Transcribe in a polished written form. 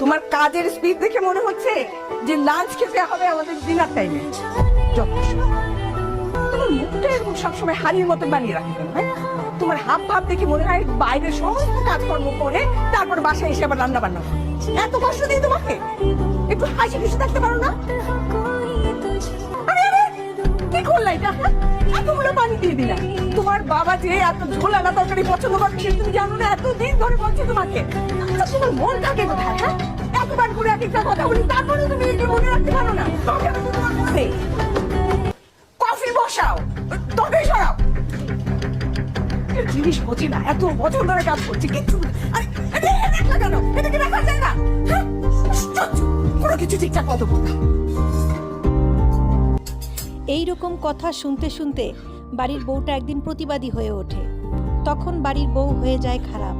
তোমার কাজের স্পিড দেখে মনে হচ্ছে যে লাঞ্চ খেতে হবে আমাদের ডিনার টাইমে। তোমার মুখটা এরকম সবসময় হাড়ির মতো বানিয়ে রাখে কেন? হ্যাঁ, তোমার হাব ভাব দেখে মনে হয় বাইরের সমস্ত কাজকর্ম করে তারপর বাসায় এসে আবার রান্না বান্না করে। এত কষ্ট দিই তোমাকে, একটু হাসি খুশি থাকতে পারো না? আরে আরে, কি করলা এটা? এতগুলো পানি দিয়ে দিলা। তোমার বাবা যে এত ঝোলানা তরকারি পছন্দ করে সে তুমি জানো না? এতদিন ধরে বলছি তোমাকে। আচ্ছা, তোমার মন থাকে কোথায়? হ্যাঁ, এতবার করে এক একটা কথা বলি তারপরে তুমি এগুলো মনে রাখতে পারো না? তোমার মনে কফি বসাও, তবে সরাও। জিনিস বুঝি না, এত বছর ধরে কাজ করছি কিচ্ছু আরে এটা কেন? এটা কি রাখা যায় না? হ্যাঁ, কোনো কিছু ঠিকঠাক মতো বলতে। এইরকম কথা শুনতে শুনতে বাড়ির বউটা একদিন প্রতিবাদী হয়ে ওঠে। তখন বাড়ির বউ হয়ে যায় খারাপ।